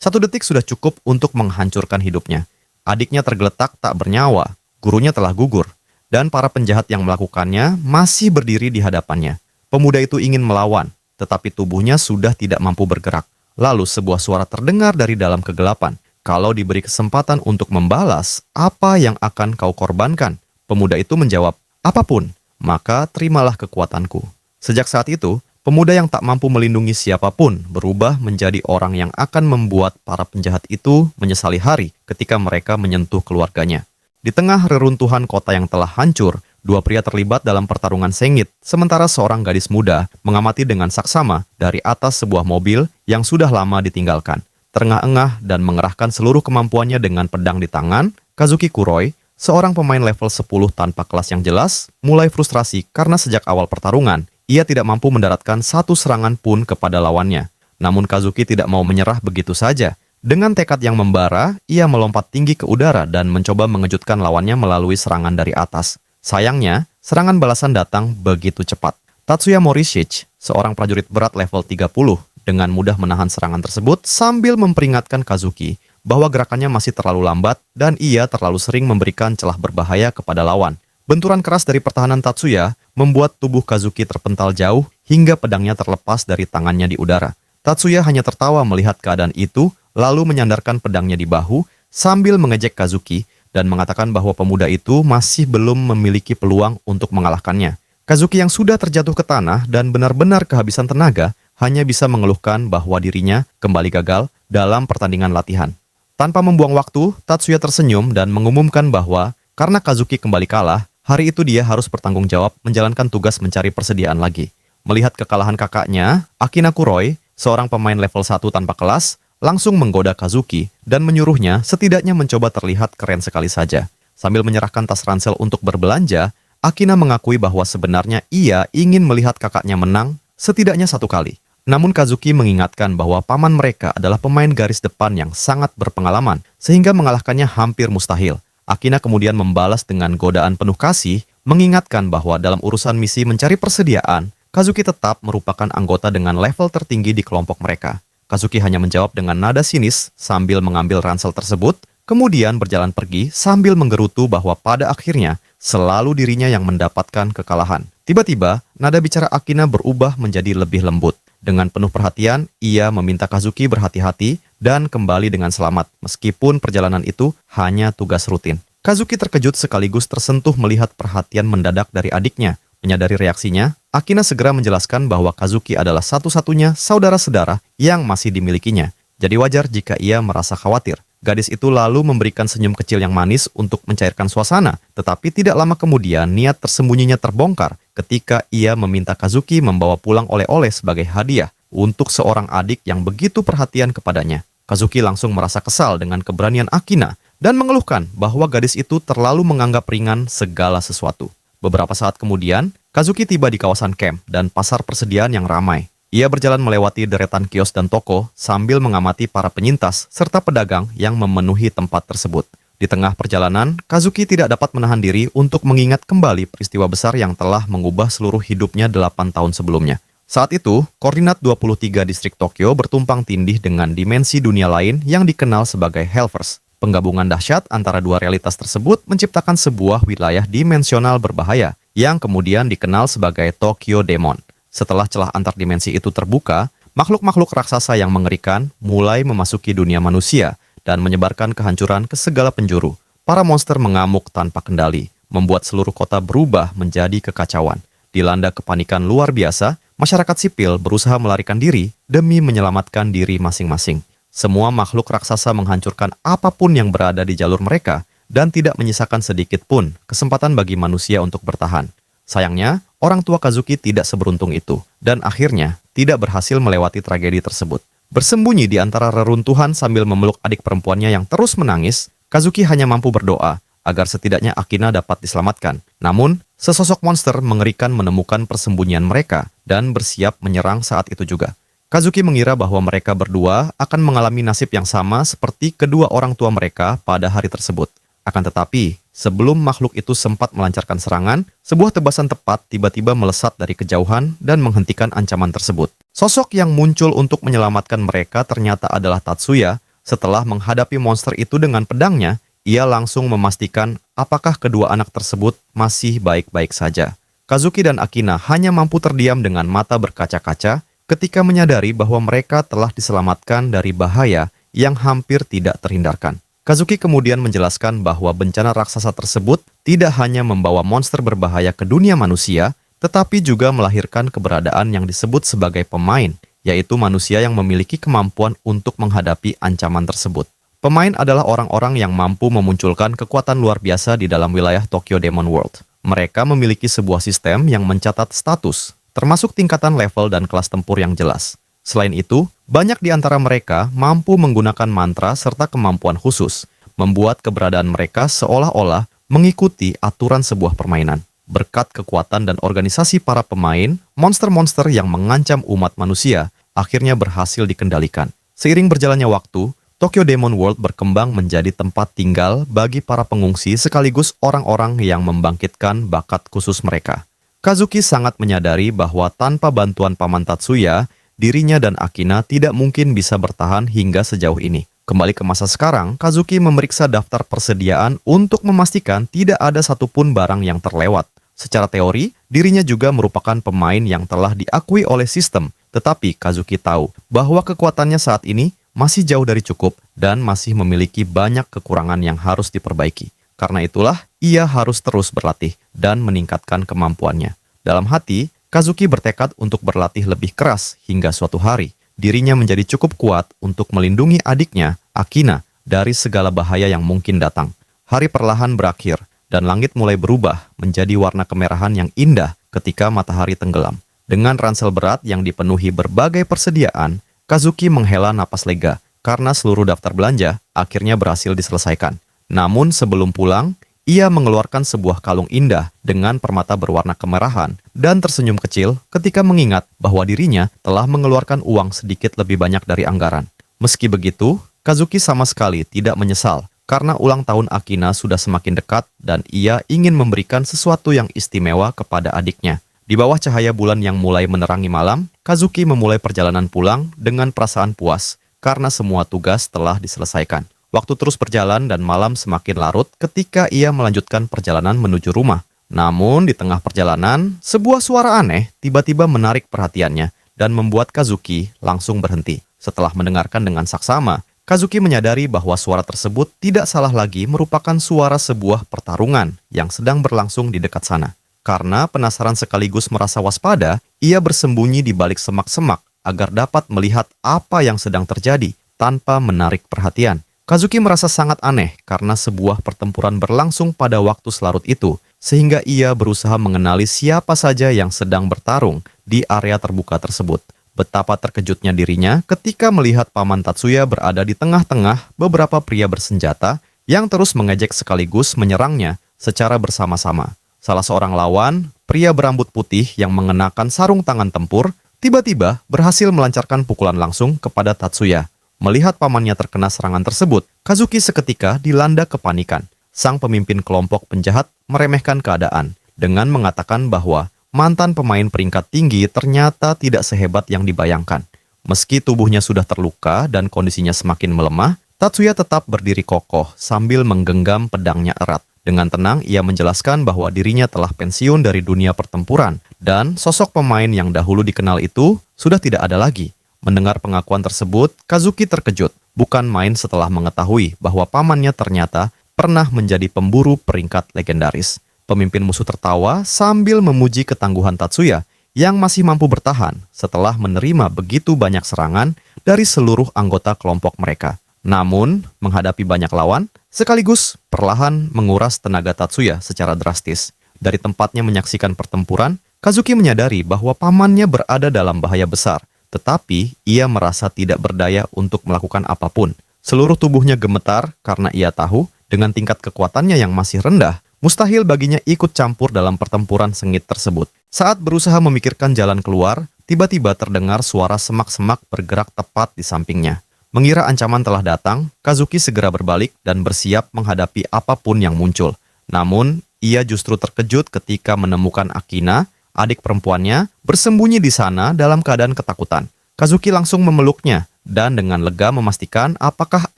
1 detik sudah cukup untuk menghancurkan hidupnya. Adiknya tergeletak tak bernyawa, gurunya telah gugur, dan para penjahat yang melakukannya masih berdiri di hadapannya. Pemuda itu ingin melawan, tetapi tubuhnya sudah tidak mampu bergerak. Lalu sebuah suara terdengar dari dalam kegelapan. Kalau diberi kesempatan untuk membalas, apa yang akan kau korbankan? Pemuda itu menjawab, apapun, maka terimalah kekuatanku. Sejak saat itu, pemuda yang tak mampu melindungi siapapun berubah menjadi orang yang akan membuat para penjahat itu menyesali hari ketika mereka menyentuh keluarganya. Di tengah reruntuhan kota yang telah hancur, 2 pria terlibat dalam pertarungan sengit, sementara seorang gadis muda mengamati dengan saksama dari atas sebuah mobil yang sudah lama ditinggalkan. Terengah-engah dan mengerahkan seluruh kemampuannya dengan pedang di tangan, Kazuki Kuroi, seorang pemain level 10 tanpa kelas yang jelas, mulai frustrasi karena sejak awal pertarungan, ia tidak mampu mendaratkan satu serangan pun kepada lawannya. Namun Kazuki tidak mau menyerah begitu saja. Dengan tekad yang membara, ia melompat tinggi ke udara dan mencoba mengejutkan lawannya melalui serangan dari atas. Sayangnya, serangan balasan datang begitu cepat. Tatsuya Morishige, seorang prajurit berat level 30, dengan mudah menahan serangan tersebut sambil memperingatkan Kazuki bahwa gerakannya masih terlalu lambat dan ia terlalu sering memberikan celah berbahaya kepada lawan. Benturan keras dari pertahanan Tatsuya membuat tubuh Kazuki terpental jauh hingga pedangnya terlepas dari tangannya di udara. Tatsuya hanya tertawa melihat keadaan itu, lalu menyandarkan pedangnya di bahu sambil mengejek Kazuki dan mengatakan bahwa pemuda itu masih belum memiliki peluang untuk mengalahkannya. Kazuki yang sudah terjatuh ke tanah dan benar-benar kehabisan tenaga hanya bisa mengeluhkan bahwa dirinya kembali gagal dalam pertandingan latihan. Tanpa membuang waktu, Tatsuya tersenyum dan mengumumkan bahwa karena Kazuki kembali kalah, hari itu dia harus bertanggung jawab menjalankan tugas mencari persediaan lagi. Melihat kekalahan kakaknya, Akina Kuroi, seorang pemain level 1 tanpa kelas, langsung menggoda Kazuki dan menyuruhnya setidaknya mencoba terlihat keren sekali saja. Sambil menyerahkan tas ransel untuk berbelanja, Akina mengakui bahwa sebenarnya ia ingin melihat kakaknya menang setidaknya 1 kali. Namun Kazuki mengingatkan bahwa paman mereka adalah pemain garis depan yang sangat berpengalaman, sehingga mengalahkannya hampir mustahil. Akina kemudian membalas dengan godaan penuh kasih, mengingatkan bahwa dalam urusan misi mencari persediaan, Kazuki tetap merupakan anggota dengan level tertinggi di kelompok mereka. Kazuki hanya menjawab dengan nada sinis sambil mengambil ransel tersebut, kemudian berjalan pergi sambil menggerutu bahwa pada akhirnya selalu dirinya yang mendapatkan kekalahan. Tiba-tiba, nada bicara Akina berubah menjadi lebih lembut. Dengan penuh perhatian, ia meminta Kazuki berhati-hati dan kembali dengan selamat, meskipun perjalanan itu hanya tugas rutin. Kazuki terkejut sekaligus tersentuh melihat perhatian mendadak dari adiknya. Menyadari reaksinya, Akina segera menjelaskan bahwa Kazuki adalah satu-satunya saudara-sedara yang masih dimilikinya. Jadi wajar jika ia merasa khawatir. Gadis itu lalu memberikan senyum kecil yang manis untuk mencairkan suasana, tetapi tidak lama kemudian niat tersembunyinya terbongkar ketika ia meminta Kazuki membawa pulang oleh-oleh sebagai hadiah untuk seorang adik yang begitu perhatian kepadanya. Kazuki langsung merasa kesal dengan keberanian Akina dan mengeluhkan bahwa gadis itu terlalu menganggap ringan segala sesuatu. Beberapa saat kemudian, Kazuki tiba di kawasan camp dan pasar persediaan yang ramai. Ia berjalan melewati deretan kios dan toko sambil mengamati para penyintas serta pedagang yang memenuhi tempat tersebut. Di tengah perjalanan, Kazuki tidak dapat menahan diri untuk mengingat kembali peristiwa besar yang telah mengubah seluruh hidupnya 8 tahun sebelumnya. Saat itu, koordinat 23 distrik Tokyo bertumpang tindih dengan dimensi dunia lain yang dikenal sebagai Hellverse. Penggabungan dahsyat antara dua realitas tersebut menciptakan sebuah wilayah dimensional berbahaya yang kemudian dikenal sebagai Tokyo Demon. Setelah celah antar dimensi itu terbuka, makhluk-makhluk raksasa yang mengerikan mulai memasuki dunia manusia dan menyebarkan kehancuran ke segala penjuru. Para monster mengamuk tanpa kendali, membuat seluruh kota berubah menjadi kekacauan. Dilanda kepanikan luar biasa, masyarakat sipil berusaha melarikan diri demi menyelamatkan diri masing-masing. Semua makhluk raksasa menghancurkan apapun yang berada di jalur mereka dan tidak menyisakan sedikit pun kesempatan bagi manusia untuk bertahan. Sayangnya, orang tua Kazuki tidak seberuntung itu dan akhirnya tidak berhasil melewati tragedi tersebut. Bersembunyi di antara reruntuhan sambil memeluk adik perempuannya yang terus menangis, Kazuki hanya mampu berdoa agar setidaknya Akina dapat diselamatkan. Namun, sesosok monster mengerikan menemukan persembunyian mereka dan bersiap menyerang saat itu juga. Kazuki mengira bahwa mereka berdua akan mengalami nasib yang sama seperti kedua orang tua mereka pada hari tersebut. Akan tetapi, sebelum makhluk itu sempat melancarkan serangan, sebuah tebasan tepat tiba-tiba melesat dari kejauhan dan menghentikan ancaman tersebut. Sosok yang muncul untuk menyelamatkan mereka ternyata adalah Tatsuya, Setelah menghadapi monster itu dengan pedangnya, ia langsung memastikan apakah kedua anak tersebut masih baik-baik saja. Kazuki dan Akina hanya mampu terdiam dengan mata berkaca-kaca ketika menyadari bahwa mereka telah diselamatkan dari bahaya yang hampir tidak terhindarkan. Kazuki kemudian menjelaskan bahwa bencana raksasa tersebut tidak hanya membawa monster berbahaya ke dunia manusia, tetapi juga melahirkan keberadaan yang disebut sebagai pemain, yaitu manusia yang memiliki kemampuan untuk menghadapi ancaman tersebut. Pemain adalah orang-orang yang mampu memunculkan kekuatan luar biasa di dalam wilayah Tokyo Demon World. Mereka memiliki sebuah sistem yang mencatat status, termasuk tingkatan level dan kelas tempur yang jelas. Selain itu, banyak di antara mereka mampu menggunakan mantra serta kemampuan khusus, membuat keberadaan mereka seolah-olah mengikuti aturan sebuah permainan. Berkat kekuatan dan organisasi para pemain, monster-monster yang mengancam umat manusia akhirnya berhasil dikendalikan. Seiring berjalannya waktu, Tokyo Demon World berkembang menjadi tempat tinggal bagi para pengungsi sekaligus orang-orang yang membangkitkan bakat khusus mereka. Kazuki sangat menyadari bahwa tanpa bantuan Paman Tatsuya, dirinya dan Akina tidak mungkin bisa bertahan hingga sejauh ini. Kembali ke masa sekarang, Kazuki memeriksa daftar persediaan untuk memastikan tidak ada satupun barang yang terlewat. Secara teori, dirinya juga merupakan pemain yang telah diakui oleh sistem, tetapi Kazuki tahu bahwa kekuatannya saat ini masih jauh dari cukup dan masih memiliki banyak kekurangan yang harus diperbaiki. Karena itulah, ia harus terus berlatih dan meningkatkan kemampuannya. Dalam hati, Kazuki bertekad untuk berlatih lebih keras hingga suatu hari dirinya menjadi cukup kuat untuk melindungi adiknya, Akina, dari segala bahaya yang mungkin datang. Hari perlahan berakhir dan langit mulai berubah menjadi warna kemerahan yang indah ketika matahari tenggelam. Dengan ransel berat yang dipenuhi berbagai persediaan, Kazuki menghela napas lega karena seluruh daftar belanja akhirnya berhasil diselesaikan. Namun sebelum pulang, ia mengeluarkan sebuah kalung indah dengan permata berwarna kemerahan dan tersenyum kecil ketika mengingat bahwa dirinya telah mengeluarkan uang sedikit lebih banyak dari anggaran. Meski begitu, Kazuki sama sekali tidak menyesal karena ulang tahun Akina sudah semakin dekat dan ia ingin memberikan sesuatu yang istimewa kepada adiknya. Di bawah cahaya bulan yang mulai menerangi malam, Kazuki memulai perjalanan pulang dengan perasaan puas karena semua tugas telah diselesaikan. Waktu terus berjalan dan malam semakin larut ketika ia melanjutkan perjalanan menuju rumah. Namun di tengah perjalanan, sebuah suara aneh tiba-tiba menarik perhatiannya dan membuat Kazuki langsung berhenti. Setelah mendengarkan dengan saksama, Kazuki menyadari bahwa suara tersebut tidak salah lagi merupakan suara sebuah pertarungan yang sedang berlangsung di dekat sana. Karena penasaran sekaligus merasa waspada, ia bersembunyi di balik semak-semak agar dapat melihat apa yang sedang terjadi tanpa menarik perhatian. Kazuki merasa sangat aneh karena sebuah pertempuran berlangsung pada waktu selarut itu, sehingga ia berusaha mengenali siapa saja yang sedang bertarung di area terbuka tersebut. Betapa terkejutnya dirinya ketika melihat Paman Tatsuya berada di tengah-tengah beberapa pria bersenjata yang terus mengejek sekaligus menyerangnya secara bersama-sama. Salah seorang lawan, pria berambut putih yang mengenakan sarung tangan tempur, tiba-tiba berhasil melancarkan pukulan langsung kepada Tatsuya. Melihat pamannya terkena serangan tersebut, Kazuki seketika dilanda kepanikan. Sang pemimpin kelompok penjahat meremehkan keadaan dengan mengatakan bahwa mantan pemain peringkat tinggi ternyata tidak sehebat yang dibayangkan. Meski tubuhnya sudah terluka dan kondisinya semakin melemah, Tatsuya tetap berdiri kokoh sambil menggenggam pedangnya erat. Dengan tenang, ia menjelaskan bahwa dirinya telah pensiun dari dunia pertempuran dan sosok pemain yang dahulu dikenal itu sudah tidak ada lagi. Mendengar pengakuan tersebut, Kazuki terkejut, bukan main setelah mengetahui bahwa pamannya ternyata pernah menjadi pemburu peringkat legendaris. Pemimpin musuh tertawa sambil memuji ketangguhan Tatsuya yang masih mampu bertahan setelah menerima begitu banyak serangan dari seluruh anggota kelompok mereka. Namun, menghadapi banyak lawan, sekaligus perlahan menguras tenaga Tatsuya secara drastis. Dari tempatnya menyaksikan pertempuran, Kazuki menyadari bahwa pamannya berada dalam bahaya besar, tetapi ia merasa tidak berdaya untuk melakukan apapun. Seluruh tubuhnya gemetar karena ia tahu, dengan tingkat kekuatannya yang masih rendah, mustahil baginya ikut campur dalam pertempuran sengit tersebut. Saat berusaha memikirkan jalan keluar, tiba-tiba terdengar suara semak-semak bergerak tepat di sampingnya. Mengira ancaman telah datang, Kazuki segera berbalik dan bersiap menghadapi apapun yang muncul. Namun, ia justru terkejut ketika menemukan Akina, adik perempuannya, bersembunyi di sana dalam keadaan ketakutan. Kazuki langsung memeluknya dan dengan lega memastikan apakah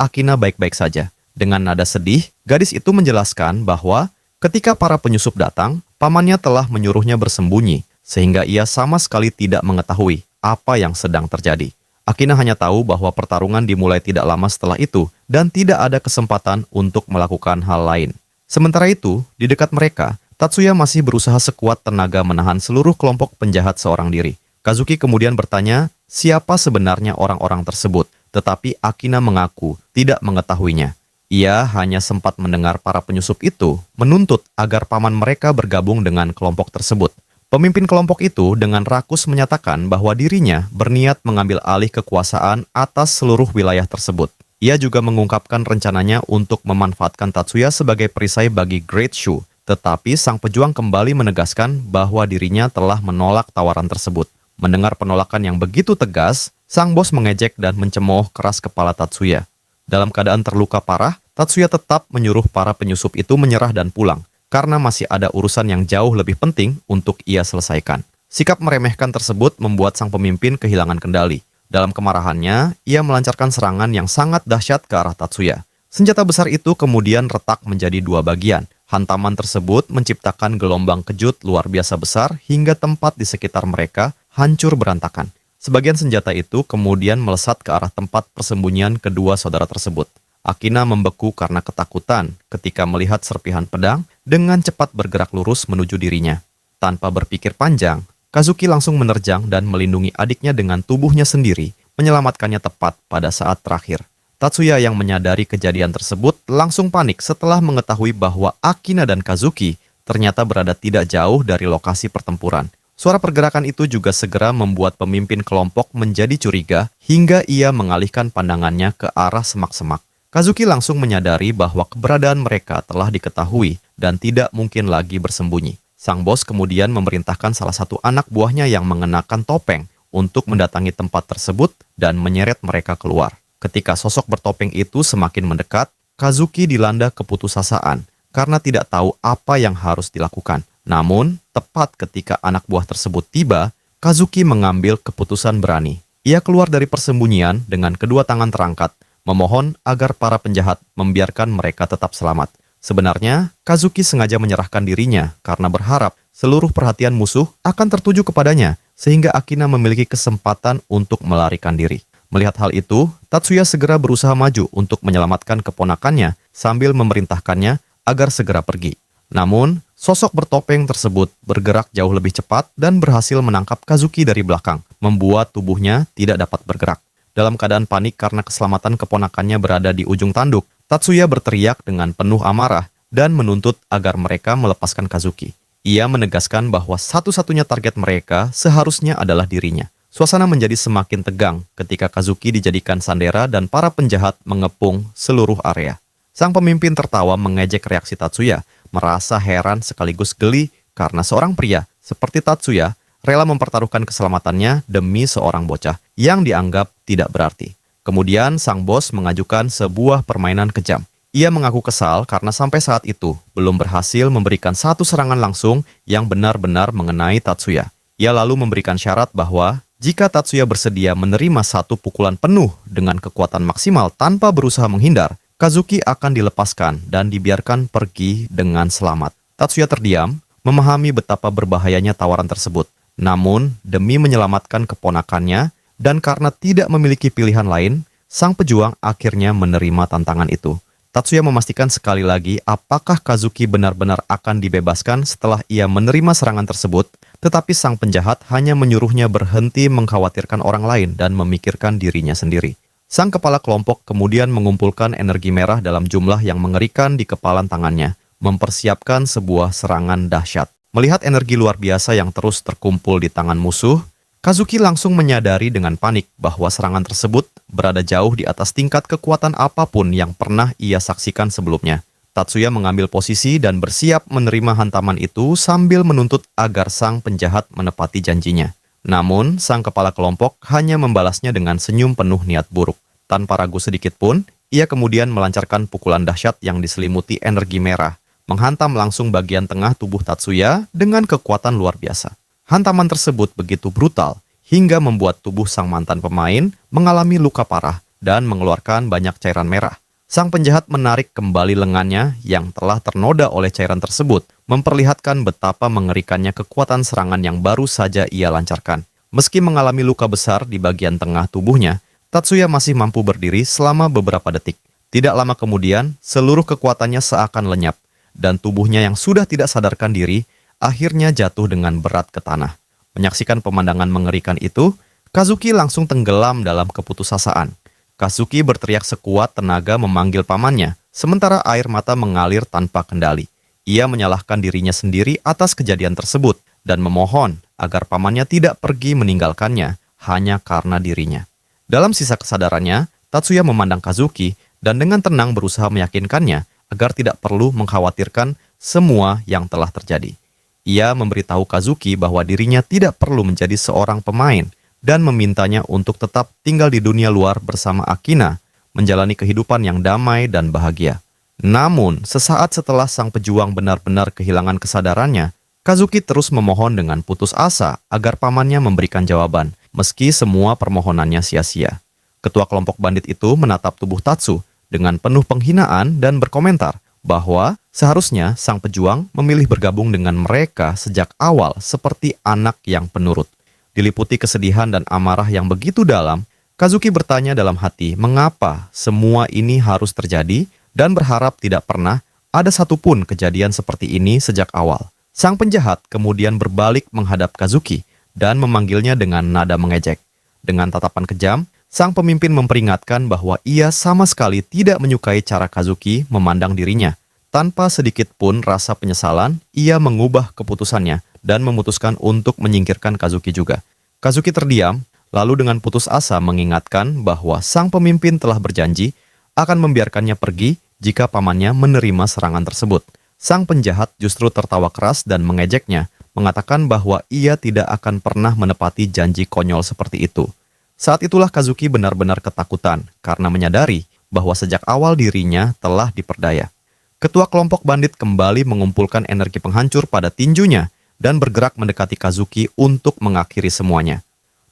Akina baik-baik saja. Dengan nada sedih, gadis itu menjelaskan bahwa ketika para penyusup datang, pamannya telah menyuruhnya bersembunyi, sehingga ia sama sekali tidak mengetahui apa yang sedang terjadi. Akina hanya tahu bahwa pertarungan dimulai tidak lama setelah itu dan tidak ada kesempatan untuk melakukan hal lain. Sementara itu, di dekat mereka, Tatsuya masih berusaha sekuat tenaga menahan seluruh kelompok penjahat seorang diri. Kazuki kemudian bertanya siapa sebenarnya orang-orang tersebut, tetapi Akina mengaku tidak mengetahuinya. Ia hanya sempat mendengar para penyusup itu menuntut agar paman mereka bergabung dengan kelompok tersebut. Pemimpin kelompok itu dengan rakus menyatakan bahwa dirinya berniat mengambil alih kekuasaan atas seluruh wilayah tersebut. Ia juga mengungkapkan rencananya untuk memanfaatkan Tatsuya sebagai perisai bagi Great Shu, tetapi sang pejuang kembali menegaskan bahwa dirinya telah menolak tawaran tersebut. Mendengar penolakan yang begitu tegas, sang bos mengejek dan mencemooh keras kepala Tatsuya. Dalam keadaan terluka parah, Tatsuya tetap menyuruh para penyusup itu menyerah dan pulang, karena masih ada urusan yang jauh lebih penting untuk ia selesaikan. Sikap meremehkan tersebut membuat sang pemimpin kehilangan kendali. Dalam kemarahannya, ia melancarkan serangan yang sangat dahsyat ke arah Tatsuya. Senjata besar itu kemudian retak menjadi dua bagian. Hantaman tersebut menciptakan gelombang kejut luar biasa besar hingga tempat di sekitar mereka hancur berantakan. Sebagian senjata itu kemudian melesat ke arah tempat persembunyian kedua saudara tersebut. Akina membeku karena ketakutan ketika melihat serpihan pedang dengan cepat bergerak lurus menuju dirinya. Tanpa berpikir panjang, Kazuki langsung menerjang dan melindungi adiknya dengan tubuhnya sendiri, menyelamatkannya tepat pada saat terakhir. Tatsuya yang menyadari kejadian tersebut langsung panik setelah mengetahui bahwa Akina dan Kazuki ternyata berada tidak jauh dari lokasi pertempuran. Suara pergerakan itu juga segera membuat pemimpin kelompok menjadi curiga hingga ia mengalihkan pandangannya ke arah semak-semak. Kazuki langsung menyadari bahwa keberadaan mereka telah diketahui dan tidak mungkin lagi bersembunyi. Sang bos kemudian memerintahkan salah satu anak buahnya yang mengenakan topeng untuk mendatangi tempat tersebut dan menyeret mereka keluar. Ketika sosok bertopeng itu semakin mendekat, Kazuki dilanda keputusasaan karena tidak tahu apa yang harus dilakukan. Namun, tepat ketika anak buah tersebut tiba, Kazuki mengambil keputusan berani. Ia keluar dari persembunyian dengan kedua tangan terangkat, memohon agar para penjahat membiarkan mereka tetap selamat. Sebenarnya, Kazuki sengaja menyerahkan dirinya karena berharap seluruh perhatian musuh akan tertuju kepadanya, sehingga Akina memiliki kesempatan untuk melarikan diri. Melihat hal itu, Tatsuya segera berusaha maju untuk menyelamatkan keponakannya sambil memerintahkannya agar segera pergi. Namun, sosok bertopeng tersebut bergerak jauh lebih cepat dan berhasil menangkap Kazuki dari belakang, membuat tubuhnya tidak dapat bergerak. Dalam keadaan panik karena keselamatan keponakannya berada di ujung tanduk, Tatsuya berteriak dengan penuh amarah dan menuntut agar mereka melepaskan Kazuki. Ia menegaskan bahwa satu-satunya target mereka seharusnya adalah dirinya. Suasana menjadi semakin tegang ketika Kazuki dijadikan sandera dan para penjahat mengepung seluruh area. Sang pemimpin tertawa mengejek reaksi Tatsuya, merasa heran sekaligus geli karena seorang pria seperti Tatsuya rela mempertaruhkan keselamatannya demi seorang bocah yang dianggap tidak berarti. Kemudian sang bos mengajukan sebuah permainan kejam. Ia mengaku kesal karena sampai saat itu belum berhasil memberikan satu serangan langsung yang benar-benar mengenai Tatsuya. Ia lalu memberikan syarat bahwa jika Tatsuya bersedia menerima satu pukulan penuh dengan kekuatan maksimal tanpa berusaha menghindar, Kazuki akan dilepaskan dan dibiarkan pergi dengan selamat. Tatsuya terdiam, memahami betapa berbahayanya tawaran tersebut. Namun, demi menyelamatkan keponakannya, dan karena tidak memiliki pilihan lain, sang pejuang akhirnya menerima tantangan itu. Tatsuya memastikan sekali lagi apakah Kazuki benar-benar akan dibebaskan setelah ia menerima serangan tersebut, tetapi sang penjahat hanya menyuruhnya berhenti mengkhawatirkan orang lain dan memikirkan dirinya sendiri. Sang kepala kelompok kemudian mengumpulkan energi merah dalam jumlah yang mengerikan di kepalan tangannya, mempersiapkan sebuah serangan dahsyat. Melihat energi luar biasa yang terus terkumpul di tangan musuh, Kazuki langsung menyadari dengan panik bahwa serangan tersebut berada jauh di atas tingkat kekuatan apapun yang pernah ia saksikan sebelumnya. Tatsuya mengambil posisi dan bersiap menerima hantaman itu sambil menuntut agar sang penjahat menepati janjinya. Namun, sang kepala kelompok hanya membalasnya dengan senyum penuh niat buruk. Tanpa ragu sedikit pun, ia kemudian melancarkan pukulan dahsyat yang diselimuti energi merah, menghantam langsung bagian tengah tubuh Tatsuya dengan kekuatan luar biasa. Hantaman tersebut begitu brutal, hingga membuat tubuh sang mantan pemain mengalami luka parah dan mengeluarkan banyak cairan merah. Sang penjahat menarik kembali lengannya yang telah ternoda oleh cairan tersebut, memperlihatkan betapa mengerikannya kekuatan serangan yang baru saja ia lancarkan. Meski mengalami luka besar di bagian tengah tubuhnya, Tatsuya masih mampu berdiri selama beberapa detik. Tidak lama kemudian, seluruh kekuatannya seakan lenyap, dan tubuhnya yang sudah tidak sadarkan diri akhirnya jatuh dengan berat ke tanah. Menyaksikan pemandangan mengerikan itu, Kazuki langsung tenggelam dalam keputusasaan. Kazuki berteriak sekuat tenaga memanggil pamannya, sementara air mata mengalir tanpa kendali. Ia menyalahkan dirinya sendiri atas kejadian tersebut dan memohon agar pamannya tidak pergi meninggalkannya hanya karena dirinya. Dalam sisa kesadarannya, Tatsuya memandang Kazuki dan dengan tenang berusaha meyakinkannya agar tidak perlu mengkhawatirkan semua yang telah terjadi. Ia memberitahu Kazuki bahwa dirinya tidak perlu menjadi seorang pemain dan memintanya untuk tetap tinggal di dunia luar bersama Akina, menjalani kehidupan yang damai dan bahagia. Namun, sesaat setelah sang pejuang benar-benar kehilangan kesadarannya, Kazuki terus memohon dengan putus asa agar pamannya memberikan jawaban, meski semua permohonannya sia-sia. Ketua kelompok bandit itu menatap tubuh Tatsu dengan penuh penghinaan dan berkomentar bahwa seharusnya sang pejuang memilih bergabung dengan mereka sejak awal seperti anak yang penurut. Diliputi kesedihan dan amarah yang begitu dalam, Kazuki bertanya dalam hati mengapa semua ini harus terjadi dan berharap tidak pernah ada satupun kejadian seperti ini sejak awal. Sang penjahat kemudian berbalik menghadap Kazuki dan memanggilnya dengan nada mengejek. Dengan tatapan kejam, sang pemimpin memperingatkan bahwa ia sama sekali tidak menyukai cara Kazuki memandang dirinya. Tanpa sedikit pun rasa penyesalan, ia mengubah keputusannya dan memutuskan untuk menyingkirkan Kazuki juga. Kazuki terdiam, lalu dengan putus asa mengingatkan bahwa sang pemimpin telah berjanji akan membiarkannya pergi jika pamannya menerima serangan tersebut. Sang penjahat justru tertawa keras dan mengejeknya, mengatakan bahwa ia tidak akan pernah menepati janji konyol seperti itu. Saat itulah Kazuki benar-benar ketakutan karena menyadari bahwa sejak awal dirinya telah diperdaya. Ketua kelompok bandit kembali mengumpulkan energi penghancur pada tinjunya dan bergerak mendekati Kazuki untuk mengakhiri semuanya.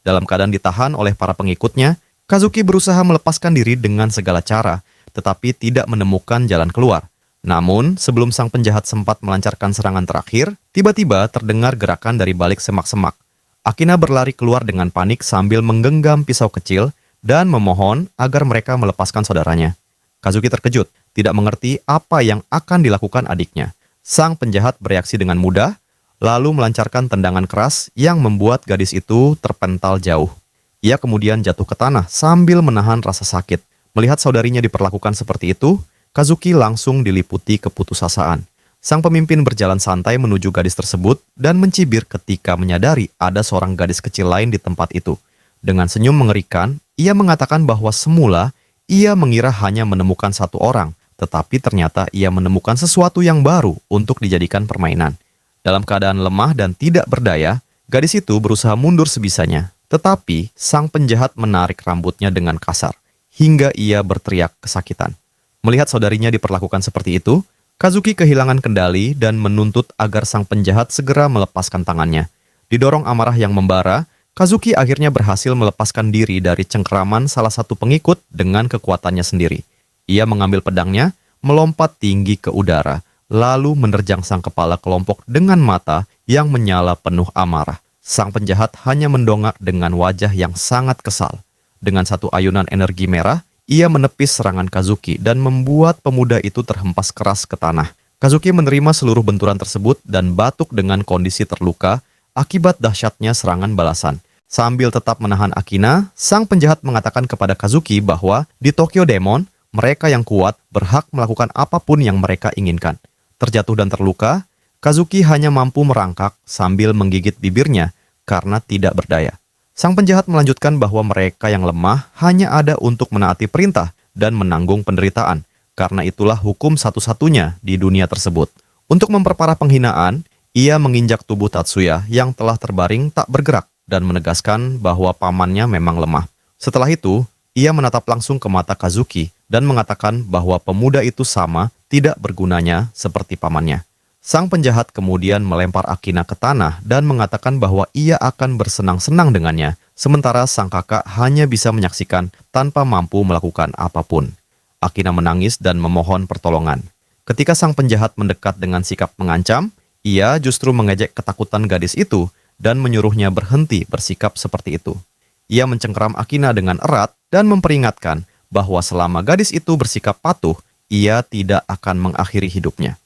Dalam keadaan ditahan oleh para pengikutnya, Kazuki berusaha melepaskan diri dengan segala cara, tetapi tidak menemukan jalan keluar. Namun, sebelum sang penjahat sempat melancarkan serangan terakhir, tiba-tiba terdengar gerakan dari balik semak-semak. Akina berlari keluar dengan panik sambil menggenggam pisau kecil dan memohon agar mereka melepaskan saudaranya. Kazuki terkejut, tidak mengerti apa yang akan dilakukan adiknya. Sang penjahat bereaksi dengan mudah, lalu melancarkan tendangan keras yang membuat gadis itu terpental jauh. Ia kemudian jatuh ke tanah sambil menahan rasa sakit. Melihat saudarinya diperlakukan seperti itu, Kazuki langsung diliputi keputusasaan. Sang pemimpin berjalan santai menuju gadis tersebut dan mencibir ketika menyadari ada seorang gadis kecil lain di tempat itu. Dengan senyum mengerikan, ia mengatakan bahwa semula ia mengira hanya menemukan satu orang, tetapi ternyata ia menemukan sesuatu yang baru untuk dijadikan permainan. Dalam keadaan lemah dan tidak berdaya, gadis itu berusaha mundur sebisanya, tetapi sang penjahat menarik rambutnya dengan kasar, hingga ia berteriak kesakitan. Melihat saudarinya diperlakukan seperti itu, Kazuki kehilangan kendali dan menuntut agar sang penjahat segera melepaskan tangannya. Didorong amarah yang membara, Kazuki akhirnya berhasil melepaskan diri dari cengkeraman salah satu pengikut dengan kekuatannya sendiri. Ia mengambil pedangnya, melompat tinggi ke udara, lalu menerjang sang kepala kelompok dengan mata yang menyala penuh amarah. Sang penjahat hanya mendongak dengan wajah yang sangat kesal. Dengan satu ayunan energi merah, ia menepis serangan Kazuki dan membuat pemuda itu terhempas keras ke tanah. Kazuki menerima seluruh benturan tersebut dan batuk dengan kondisi terluka akibat dahsyatnya serangan balasan. Sambil tetap menahan Akina, sang penjahat mengatakan kepada Kazuki bahwa di Tokyo Demon, mereka yang kuat berhak melakukan apapun yang mereka inginkan. Terjatuh dan terluka, Kazuki hanya mampu merangkak sambil menggigit bibirnya karena tidak berdaya. Sang penjahat melanjutkan bahwa mereka yang lemah hanya ada untuk menaati perintah dan menanggung penderitaan, karena itulah hukum satu-satunya di dunia tersebut. Untuk memperparah penghinaan, ia menginjak tubuh Tatsuya yang telah terbaring tak bergerak dan menegaskan bahwa pamannya memang lemah. Setelah itu, ia menatap langsung ke mata Kazuki dan mengatakan bahwa pemuda itu sama tidak bergunanya seperti pamannya. Sang penjahat kemudian melempar Akina ke tanah dan mengatakan bahwa ia akan bersenang-senang dengannya, sementara sang kakak hanya bisa menyaksikan tanpa mampu melakukan apapun. Akina menangis dan memohon pertolongan. Ketika sang penjahat mendekat dengan sikap mengancam, ia justru mengejek ketakutan gadis itu dan menyuruhnya berhenti bersikap seperti itu. Ia mencengkeram Akina dengan erat dan memperingatkan bahwa selama gadis itu bersikap patuh, ia tidak akan mengakhiri hidupnya.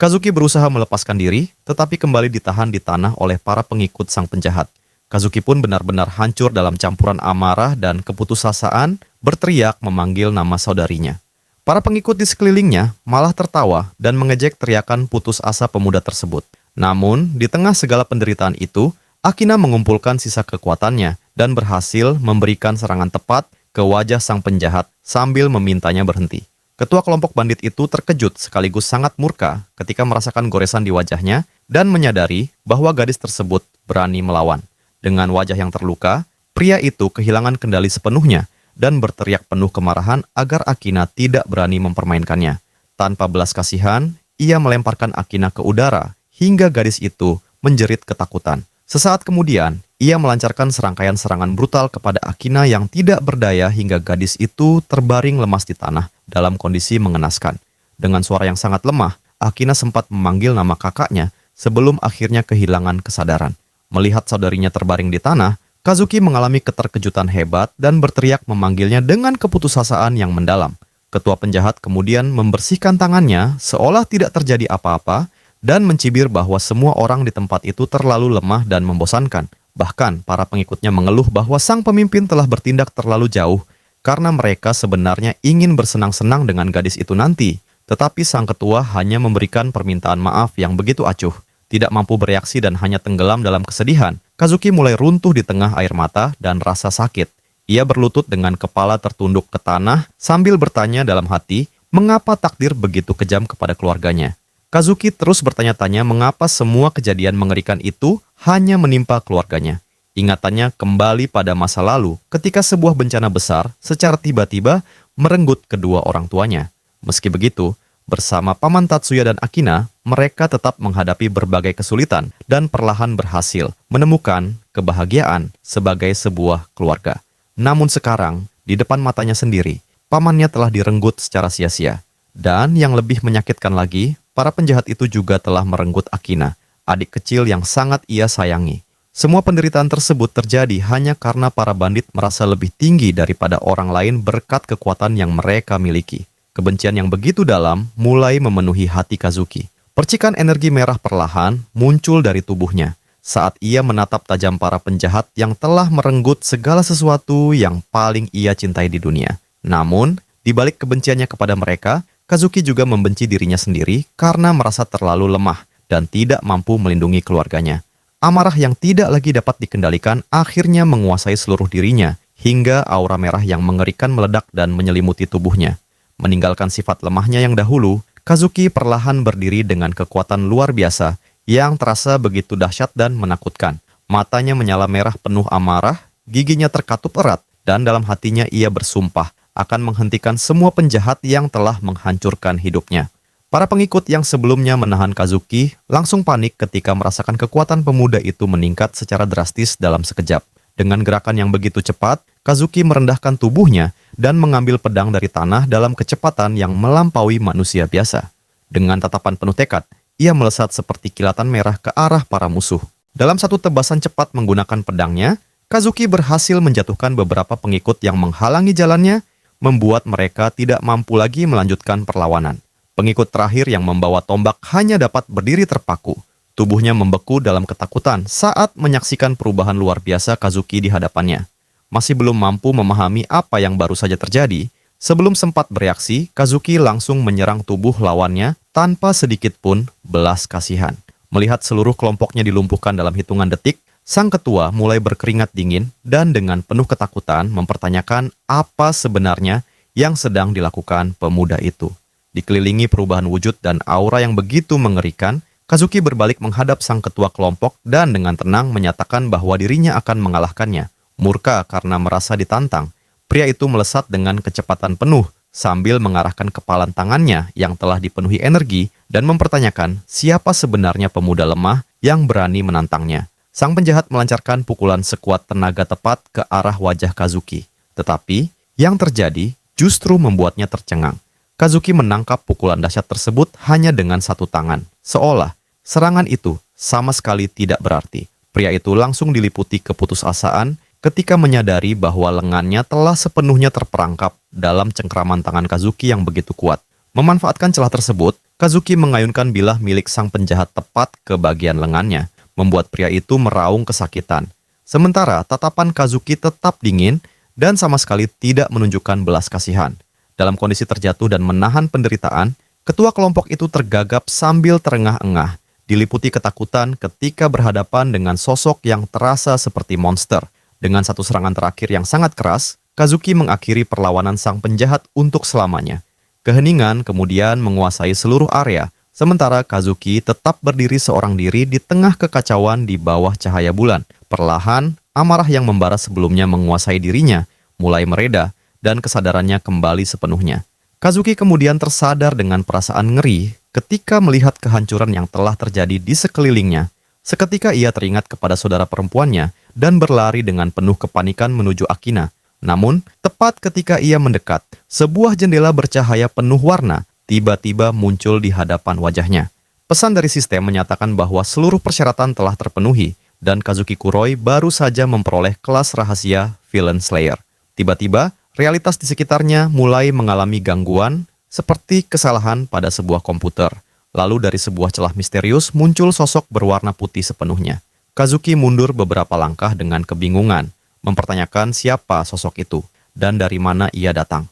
Kazuki berusaha melepaskan diri, tetapi kembali ditahan di tanah oleh para pengikut sang penjahat. Kazuki pun benar-benar hancur dalam campuran amarah dan keputusasaan, berteriak memanggil nama saudarinya. Para pengikut di sekelilingnya malah tertawa dan mengejek teriakan putus asa pemuda tersebut. Namun, di tengah segala penderitaan itu, Akina mengumpulkan sisa kekuatannya dan berhasil memberikan serangan tepat ke wajah sang penjahat sambil memintanya berhenti. Ketua kelompok bandit itu terkejut sekaligus sangat murka ketika merasakan goresan di wajahnya dan menyadari bahwa gadis tersebut berani melawan. Dengan wajah yang terluka, pria itu kehilangan kendali sepenuhnya dan berteriak penuh kemarahan agar Akina tidak berani mempermainkannya. Tanpa belas kasihan, ia melemparkan Akina ke udara hingga gadis itu menjerit ketakutan. Sesaat kemudian, ia melancarkan serangkaian serangan brutal kepada Akina yang tidak berdaya hingga gadis itu terbaring lemas di tanah dalam kondisi mengenaskan. Dengan suara yang sangat lemah, Akina sempat memanggil nama kakaknya sebelum akhirnya kehilangan kesadaran. Melihat saudarinya terbaring di tanah, Kazuki mengalami keterkejutan hebat dan berteriak memanggilnya dengan keputusasaan yang mendalam. Ketua penjahat kemudian membersihkan tangannya seolah tidak terjadi apa-apa dan mencibir bahwa semua orang di tempat itu terlalu lemah dan membosankan. Bahkan, para pengikutnya mengeluh bahwa sang pemimpin telah bertindak terlalu jauh karena mereka sebenarnya ingin bersenang-senang dengan gadis itu nanti. Tetapi sang ketua hanya memberikan permintaan maaf yang begitu acuh. Tidak mampu bereaksi dan hanya tenggelam dalam kesedihan, Kazuki mulai runtuh di tengah air mata dan rasa sakit. Ia berlutut dengan kepala tertunduk ke tanah sambil bertanya dalam hati, mengapa takdir begitu kejam kepada keluarganya. Kazuki terus bertanya-tanya mengapa semua kejadian mengerikan itu hanya menimpa keluarganya. Ingatannya kembali pada masa lalu ketika sebuah bencana besar secara tiba-tiba merenggut kedua orang tuanya. Meski begitu, bersama Paman Tatsuya dan Akina, mereka tetap menghadapi berbagai kesulitan dan perlahan berhasil menemukan kebahagiaan sebagai sebuah keluarga. Namun sekarang, di depan matanya sendiri, pamannya telah direnggut secara sia-sia. Dan yang lebih menyakitkan lagi, para penjahat itu juga telah merenggut Akina, adik kecil yang sangat ia sayangi. Semua penderitaan tersebut terjadi hanya karena para bandit merasa lebih tinggi daripada orang lain berkat kekuatan yang mereka miliki. Kebencian yang begitu dalam mulai memenuhi hati Kazuki. Percikan energi merah perlahan muncul dari tubuhnya saat ia menatap tajam para penjahat yang telah merenggut segala sesuatu yang paling ia cintai di dunia. Namun, di balik kebenciannya kepada mereka, Kazuki juga membenci dirinya sendiri karena merasa terlalu lemah dan tidak mampu melindungi keluarganya. Amarah yang tidak lagi dapat dikendalikan akhirnya menguasai seluruh dirinya hingga aura merah yang mengerikan meledak dan menyelimuti tubuhnya. Meninggalkan sifat lemahnya yang dahulu, Kazuki perlahan berdiri dengan kekuatan luar biasa yang terasa begitu dahsyat dan menakutkan. Matanya menyala merah penuh amarah, giginya terkatup erat, dan dalam hatinya ia bersumpah akan menghentikan semua penjahat yang telah menghancurkan hidupnya. Para pengikut yang sebelumnya menahan Kazuki langsung panik ketika merasakan kekuatan pemuda itu meningkat secara drastis dalam sekejap. Dengan gerakan yang begitu cepat, Kazuki merendahkan tubuhnya dan mengambil pedang dari tanah dalam kecepatan yang melampaui manusia biasa. Dengan tatapan penuh tekad, ia melesat seperti kilatan merah ke arah para musuh. Dalam satu tebasan cepat menggunakan pedangnya, Kazuki berhasil menjatuhkan beberapa pengikut yang menghalangi jalannya, membuat mereka tidak mampu lagi melanjutkan perlawanan. Pengikut terakhir yang membawa tombak hanya dapat berdiri terpaku. Tubuhnya membeku dalam ketakutan saat menyaksikan perubahan luar biasa Kazuki di hadapannya. Masih belum mampu memahami apa yang baru saja terjadi, sebelum sempat bereaksi, Kazuki langsung menyerang tubuh lawannya tanpa sedikit pun belas kasihan. Melihat seluruh kelompoknya dilumpuhkan dalam hitungan detik, sang ketua mulai berkeringat dingin dan dengan penuh ketakutan mempertanyakan apa sebenarnya yang sedang dilakukan pemuda itu. Dikelilingi perubahan wujud dan aura yang begitu mengerikan, Kazuki berbalik menghadap sang ketua kelompok dan dengan tenang menyatakan bahwa dirinya akan mengalahkannya. Murka karena merasa ditantang, pria itu melesat dengan kecepatan penuh sambil mengarahkan kepalan tangannya yang telah dipenuhi energi dan mempertanyakan siapa sebenarnya pemuda lemah yang berani menantangnya. Sang penjahat melancarkan pukulan sekuat tenaga tepat ke arah wajah Kazuki. Tetapi, yang terjadi justru membuatnya tercengang. Kazuki menangkap pukulan dahsyat tersebut hanya dengan satu tangan, seolah serangan itu sama sekali tidak berarti. Pria itu langsung diliputi keputusasaan ketika menyadari bahwa lengannya telah sepenuhnya terperangkap dalam cengkraman tangan Kazuki yang begitu kuat. Memanfaatkan celah tersebut, Kazuki mengayunkan bilah milik sang penjahat tepat ke bagian lengannya, membuat pria itu meraung kesakitan. Sementara tatapan Kazuki tetap dingin dan sama sekali tidak menunjukkan belas kasihan. Dalam kondisi terjatuh dan menahan penderitaan, ketua kelompok itu tergagap sambil terengah-engah, diliputi ketakutan ketika berhadapan dengan sosok yang terasa seperti monster. Dengan satu serangan terakhir yang sangat keras, Kazuki mengakhiri perlawanan sang penjahat untuk selamanya. Keheningan kemudian menguasai seluruh area, sementara Kazuki tetap berdiri seorang diri di tengah kekacauan di bawah cahaya bulan. Perlahan, amarah yang membara sebelumnya menguasai dirinya, mulai mereda, dan kesadarannya kembali sepenuhnya. Kazuki kemudian tersadar dengan perasaan ngeri ketika melihat kehancuran yang telah terjadi di sekelilingnya. Seketika ia teringat kepada saudara perempuannya dan berlari dengan penuh kepanikan menuju Akina. Namun, tepat ketika ia mendekat, sebuah jendela bercahaya penuh warna tiba-tiba muncul di hadapan wajahnya. Pesan dari sistem menyatakan bahwa seluruh persyaratan telah terpenuhi dan Kazuki Kuroi baru saja memperoleh kelas rahasia Villain Slayer. Tiba-tiba, realitas di sekitarnya mulai mengalami gangguan seperti kesalahan pada sebuah komputer. Lalu dari sebuah celah misterius muncul sosok berwarna putih sepenuhnya. Kazuki mundur beberapa langkah dengan kebingungan, mempertanyakan siapa sosok itu dan dari mana ia datang.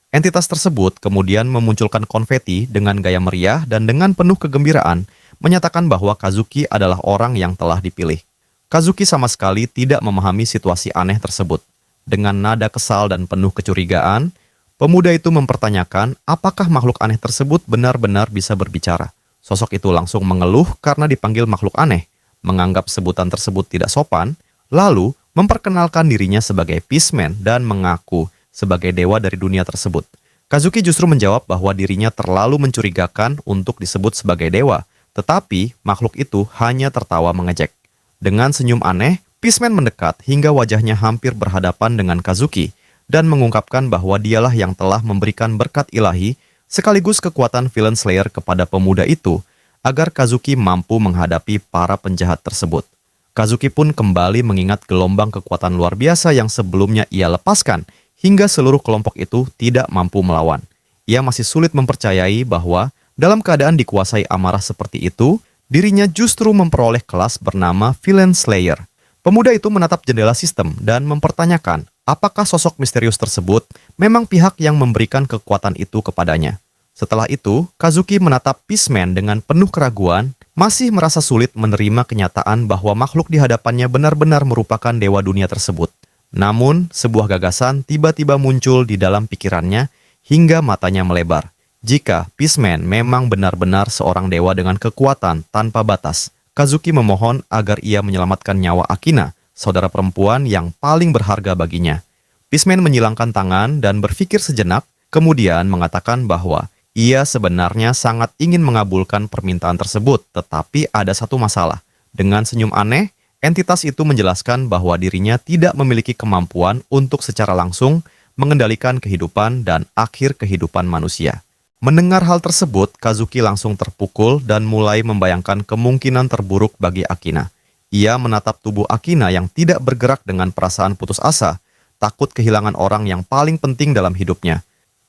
Entitas tersebut kemudian memunculkan konfeti dengan gaya meriah dan dengan penuh kegembiraan, menyatakan bahwa Kazuki adalah orang yang telah dipilih. Kazuki sama sekali tidak memahami situasi aneh tersebut. Dengan nada kesal dan penuh kecurigaan, pemuda itu mempertanyakan apakah makhluk aneh tersebut benar-benar bisa berbicara. Sosok itu langsung mengeluh karena dipanggil makhluk aneh, menganggap sebutan tersebut tidak sopan, lalu memperkenalkan dirinya sebagai Peaceman dan mengaku sebagai dewa dari dunia tersebut. Kazuki justru menjawab bahwa dirinya terlalu mencurigakan untuk disebut sebagai dewa, tetapi makhluk itu hanya tertawa mengejek. Dengan senyum aneh, Peaceman mendekat hingga wajahnya hampir berhadapan dengan Kazuki dan mengungkapkan bahwa dialah yang telah memberikan berkat ilahi sekaligus kekuatan Villain Slayer kepada pemuda itu agar Kazuki mampu menghadapi para penjahat tersebut. Kazuki pun kembali mengingat gelombang kekuatan luar biasa yang sebelumnya ia lepaskan hingga seluruh kelompok itu tidak mampu melawan. Ia masih sulit mempercayai bahwa dalam keadaan dikuasai amarah seperti itu, dirinya justru memperoleh kelas bernama Villain Slayer. Pemuda itu menatap jendela sistem dan mempertanyakan apakah sosok misterius tersebut memang pihak yang memberikan kekuatan itu kepadanya. Setelah itu, Kazuki menatap Peaceman dengan penuh keraguan, masih merasa sulit menerima kenyataan bahwa makhluk di hadapannya benar-benar merupakan dewa dunia tersebut. Namun, sebuah gagasan tiba-tiba muncul di dalam pikirannya hingga matanya melebar. Jika Peaceman memang benar-benar seorang dewa dengan kekuatan tanpa batas, Kazuki memohon agar ia menyelamatkan nyawa Akina, saudara perempuan yang paling berharga baginya. Peaceman menyilangkan tangan dan berpikir sejenak, kemudian mengatakan bahwa ia sebenarnya sangat ingin mengabulkan permintaan tersebut, tetapi ada satu masalah. Dengan senyum aneh, entitas itu menjelaskan bahwa dirinya tidak memiliki kemampuan untuk secara langsung mengendalikan kehidupan dan akhir kehidupan manusia. Mendengar hal tersebut, Kazuki langsung terpukul dan mulai membayangkan kemungkinan terburuk bagi Akina. Ia menatap tubuh Akina yang tidak bergerak dengan perasaan putus asa, takut kehilangan orang yang paling penting dalam hidupnya.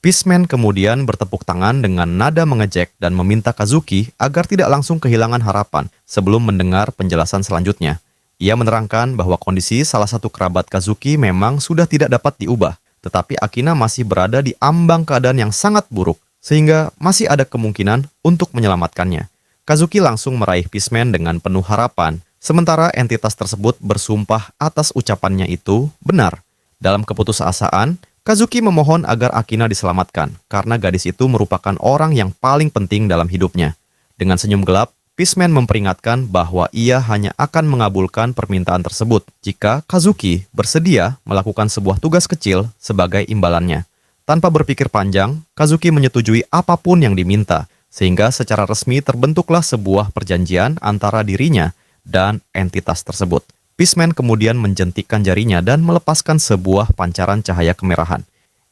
Peaceman kemudian bertepuk tangan dengan nada mengejek dan meminta Kazuki agar tidak langsung kehilangan harapan sebelum mendengar penjelasan selanjutnya. Ia menerangkan bahwa kondisi salah satu kerabat Kazuki memang sudah tidak dapat diubah, tetapi Akina masih berada di ambang keadaan yang sangat buruk, sehingga masih ada kemungkinan untuk menyelamatkannya. Kazuki langsung meraih Peaceman dengan penuh harapan, sementara entitas tersebut bersumpah atas ucapannya itu benar. Dalam keputusasaan, Kazuki memohon agar Akina diselamatkan, karena gadis itu merupakan orang yang paling penting dalam hidupnya. Dengan senyum gelap, Peaceman memperingatkan bahwa ia hanya akan mengabulkan permintaan tersebut jika Kazuki bersedia melakukan sebuah tugas kecil sebagai imbalannya. Tanpa berpikir panjang, Kazuki menyetujui apapun yang diminta, sehingga secara resmi terbentuklah sebuah perjanjian antara dirinya dan entitas tersebut. Peaceman kemudian menjentikkan jarinya dan melepaskan sebuah pancaran cahaya kemerahan.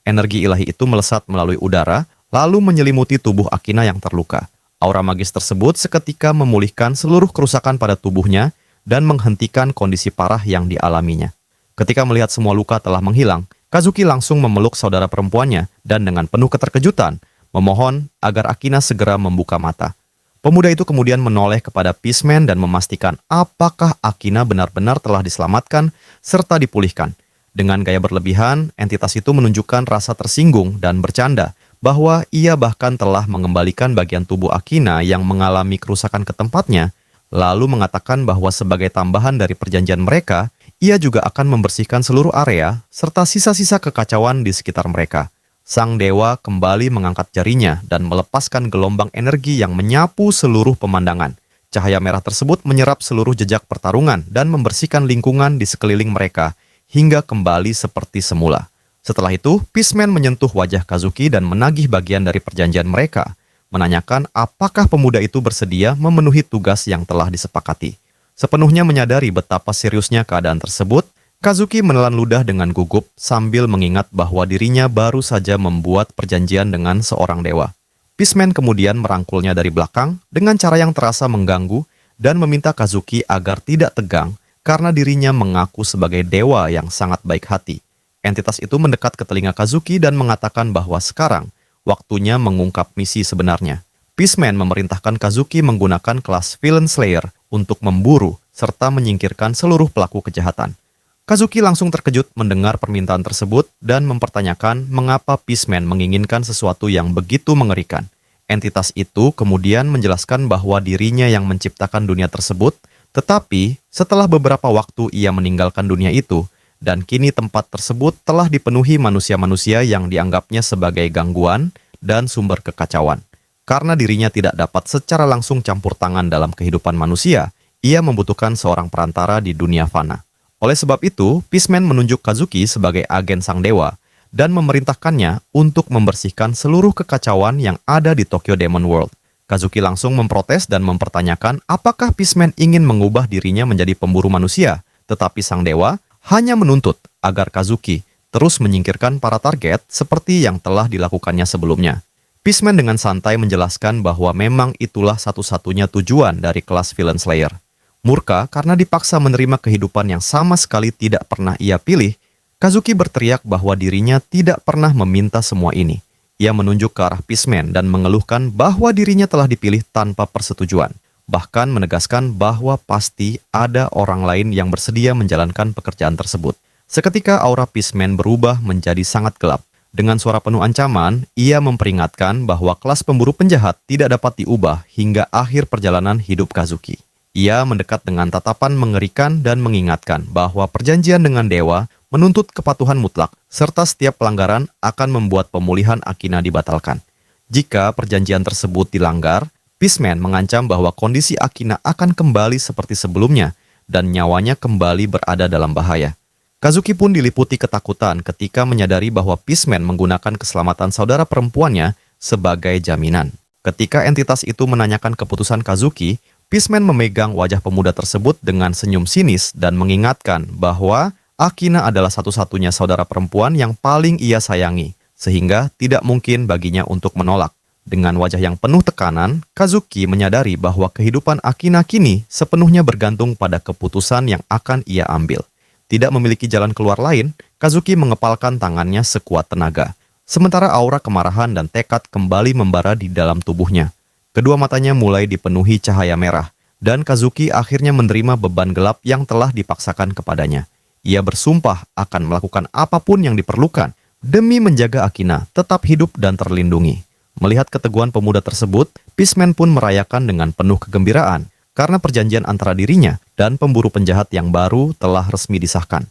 Energi ilahi itu melesat melalui udara, lalu menyelimuti tubuh Akina yang terluka. Aura magis tersebut seketika memulihkan seluruh kerusakan pada tubuhnya dan menghentikan kondisi parah yang dialaminya. Ketika melihat semua luka telah menghilang, Kazuki langsung memeluk saudara perempuannya dan dengan penuh keterkejutan, memohon agar Akina segera membuka mata. Pemuda itu kemudian menoleh kepada Peaceman dan memastikan apakah Akina benar-benar telah diselamatkan serta dipulihkan. Dengan gaya berlebihan, entitas itu menunjukkan rasa tersinggung dan bercanda bahwa ia bahkan telah mengembalikan bagian tubuh Akina yang mengalami kerusakan ke tempatnya, lalu mengatakan bahwa sebagai tambahan dari perjanjian mereka, ia juga akan membersihkan seluruh area serta sisa-sisa kekacauan di sekitar mereka. Sang dewa kembali mengangkat jarinya dan melepaskan gelombang energi yang menyapu seluruh pemandangan. Cahaya merah tersebut menyerap seluruh jejak pertarungan dan membersihkan lingkungan di sekeliling mereka hingga kembali seperti semula. Setelah itu, Peaceman menyentuh wajah Kazuki dan menagih bagian dari perjanjian mereka, menanyakan apakah pemuda itu bersedia memenuhi tugas yang telah disepakati. Sepenuhnya menyadari betapa seriusnya keadaan tersebut, Kazuki menelan ludah dengan gugup sambil mengingat bahwa dirinya baru saja membuat perjanjian dengan seorang dewa. Peaceman kemudian merangkulnya dari belakang dengan cara yang terasa mengganggu dan meminta Kazuki agar tidak tegang karena dirinya mengaku sebagai dewa yang sangat baik hati. Entitas itu mendekat ke telinga Kazuki dan mengatakan bahwa sekarang waktunya mengungkap misi sebenarnya. Peaceman memerintahkan Kazuki menggunakan kelas Villain Slayer untuk memburu serta menyingkirkan seluruh pelaku kejahatan. Kazuki langsung terkejut mendengar permintaan tersebut dan mempertanyakan mengapa Peaceman menginginkan sesuatu yang begitu mengerikan. Entitas itu kemudian menjelaskan bahwa dirinya yang menciptakan dunia tersebut, tetapi setelah beberapa waktu ia meninggalkan dunia itu, dan kini tempat tersebut telah dipenuhi manusia-manusia yang dianggapnya sebagai gangguan dan sumber kekacauan. Karena dirinya tidak dapat secara langsung campur tangan dalam kehidupan manusia, ia membutuhkan seorang perantara di dunia fana. Oleh sebab itu, Peaceman menunjuk Kazuki sebagai agen sang dewa dan memerintahkannya untuk membersihkan seluruh kekacauan yang ada di Tokyo Demon World. Kazuki langsung memprotes dan mempertanyakan apakah Peaceman ingin mengubah dirinya menjadi pemburu manusia, tetapi sang dewa hanya menuntut agar Kazuki terus menyingkirkan para target seperti yang telah dilakukannya sebelumnya. Peaceman dengan santai menjelaskan bahwa memang itulah satu-satunya tujuan dari kelas Villain Slayer. Murka karena dipaksa menerima kehidupan yang sama sekali tidak pernah ia pilih, Kazuki berteriak bahwa dirinya tidak pernah meminta semua ini. Ia menunjuk ke arah Peaceman dan mengeluhkan bahwa dirinya telah dipilih tanpa persetujuan. Bahkan menegaskan bahwa pasti ada orang lain yang bersedia menjalankan pekerjaan tersebut. Seketika aura Peaceman berubah menjadi sangat gelap. Dengan suara penuh ancaman, ia memperingatkan bahwa kelas pemburu penjahat tidak dapat diubah hingga akhir perjalanan hidup Kazuki. Ia mendekat dengan tatapan mengerikan dan mengingatkan bahwa perjanjian dengan dewa menuntut kepatuhan mutlak, serta setiap pelanggaran akan membuat pemulihan Akina dibatalkan. Jika perjanjian tersebut dilanggar, Peaceman mengancam bahwa kondisi Akina akan kembali seperti sebelumnya dan nyawanya kembali berada dalam bahaya. Kazuki pun diliputi ketakutan ketika menyadari bahwa Peaceman menggunakan keselamatan saudara perempuannya sebagai jaminan. Ketika entitas itu menanyakan keputusan Kazuki, Peaceman memegang wajah pemuda tersebut dengan senyum sinis dan mengingatkan bahwa Akina adalah satu-satunya saudara perempuan yang paling ia sayangi, sehingga tidak mungkin baginya untuk menolak. Dengan wajah yang penuh tekanan, Kazuki menyadari bahwa kehidupan Akina kini sepenuhnya bergantung pada keputusan yang akan ia ambil. Tidak memiliki jalan keluar lain, Kazuki mengepalkan tangannya sekuat tenaga. Sementara aura kemarahan dan tekad kembali membara di dalam tubuhnya. Kedua matanya mulai dipenuhi cahaya merah, dan Kazuki akhirnya menerima beban gelap yang telah dipaksakan kepadanya. Ia bersumpah akan melakukan apapun yang diperlukan demi menjaga Akina tetap hidup dan terlindungi. Melihat keteguhan pemuda tersebut, Peaceman pun merayakan dengan penuh kegembiraan karena perjanjian antara dirinya dan pemburu penjahat yang baru telah resmi disahkan.